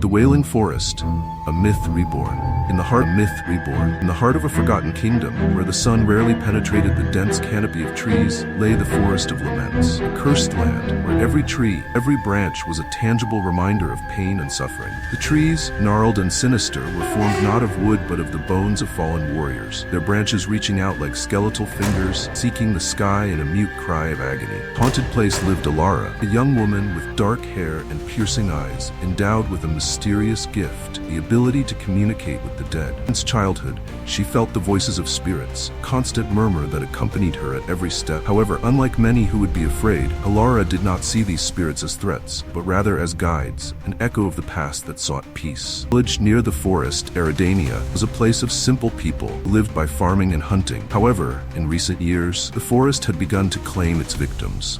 The Wailing Forest, a myth reborn. In the heart of a forgotten kingdom, where the sun rarely penetrated the dense canopy of trees, lay the Forest of Laments, a cursed land where every tree, every branch was a tangible reminder of pain and suffering. The trees, gnarled and sinister, were formed not of wood but of the bones of fallen warriors, their branches reaching out like skeletal fingers, seeking the sky in a mute cry of agony. Haunted place lived Elara, a young woman with dark hair and piercing eyes, endowed with a mysterious gift, the ability to communicate with the dead. Since childhood, she felt the voices of spirits, constant murmur that accompanied her at every step. However, unlike many who would be afraid, Elara did not see these spirits as threats, but rather as guides, an echo of the past that sought peace. The village near the forest, Eridania, was a place of simple people who lived by farming and hunting. However, in recent years, the forest had begun to claim its victims,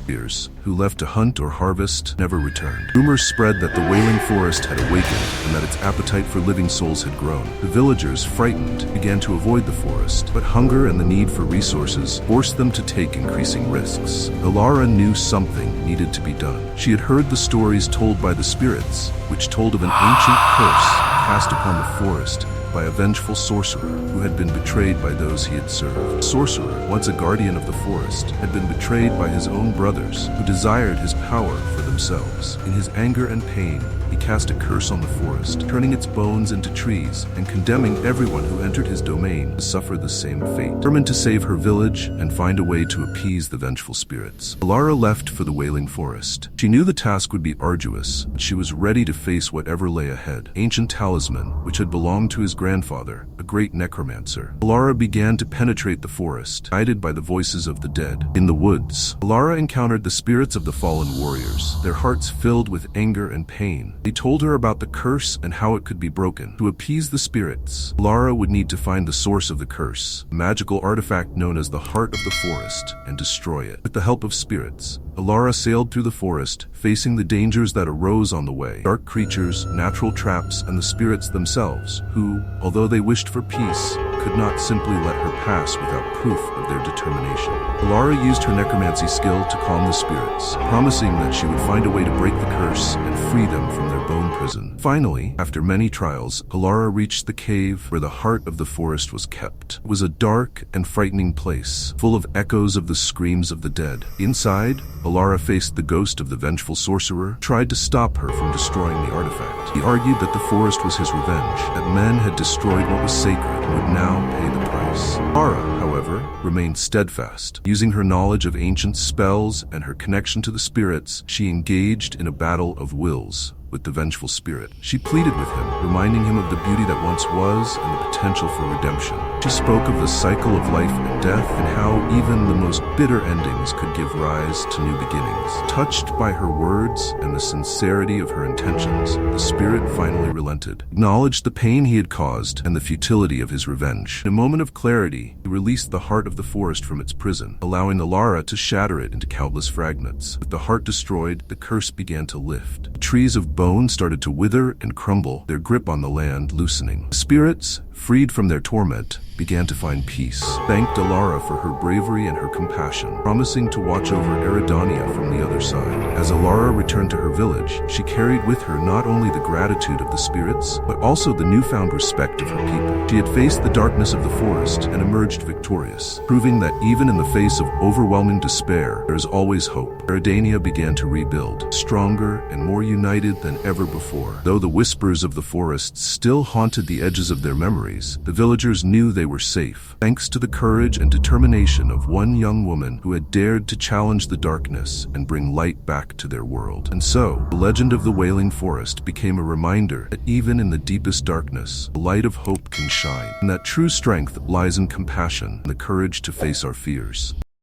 who left to hunt or harvest, never returned. Rumors spread that the Wailing Forest had awakened and that its appetite for living souls had grown. The villagers, frightened, began to avoid the forest, but hunger and the need for resources forced them to take increasing risks. Elara knew something needed to be done. She had heard the stories told by the spirits, which told of an ancient curse cast upon the forest by a vengeful sorcerer who had been betrayed by those he had served. The sorcerer, once a guardian of the forest, had been betrayed by his own brothers, who desired his power for themselves. In his anger and pain, he cast a curse on the forest, turning its bones into trees and condemning everyone who entered his domain to suffer the same fate. Determined to save her village and find a way to appease the vengeful spirits, Elara left for the Wailing Forest. She knew the task would be arduous, but she was ready to face whatever lay ahead. Ancient talisman, which had belonged to his grandfather, a great necromancer. Elara began to penetrate the forest, guided by the voices of the dead. In the woods, Elara encountered the spirits of the fallen warriors, their hearts filled with anger and pain. They told her about the curse and how it could be broken. To appease the spirits, Elara would need to find the source of the curse, a magical artifact known as the Heart of the Forest, and destroy it. With the help of spirits, Elara sailed through the forest, facing the dangers that arose on the way. Dark creatures, natural traps, and the spirits themselves, who, although they wished for peace, could not simply let her pass without proof of their determination. Elara used her necromancy skill to calm the spirits, promising that she would find a way to break the curse and free them from their bone prison. Finally, after many trials, Elara reached the cave where the heart of the forest was kept. It was a dark and frightening place, full of echoes of the screams of the dead. Inside, Elara faced the ghost of the vengeful sorcerer, tried to stop her from destroying the artifact. He argued that the forest was his revenge, that men had destroyed what was sacred and would now pay the price. Elara, however, remained steadfast. Using her knowledge of ancient spells and her connection to the spirits, she engaged in a battle of wills with the vengeful spirit. She pleaded with him, reminding him of the beauty that once was and the potential for redemption. She spoke of the cycle of life and death and how even the most bitter endings could give rise to new beginnings. Touched by her words and the sincerity of her intentions, the spirit finally relented, acknowledged the pain he had caused and the futility of his revenge. In a moment of clarity, he released the heart of the forest from its prison, allowing Elara to shatter it into countless fragments. With the heart destroyed, the curse began to lift. The trees of bone started to wither and crumble, their grip on the land loosening. The spirits, freed from their torment, began to find peace, thanked Elara for her bravery and her compassion, promising to watch over Eridania from the other side. As Elara returned to her village, she carried with her not only the gratitude of the spirits, but also the newfound respect of her people. She had faced the darkness of the forest and emerged victorious, proving that even in the face of overwhelming despair, there is always hope. Eridania began to rebuild, stronger and more united than ever before. Though the whispers of the forest still haunted the edges of their memories, the villagers knew they were safe, thanks to the courage and determination of one young woman who had dared to challenge the darkness and bring light back to their world. And so, the legend of the Wailing Forest became a reminder that even in the deepest darkness, the light of hope can shine, and that true strength lies in compassion and the courage to face our fears.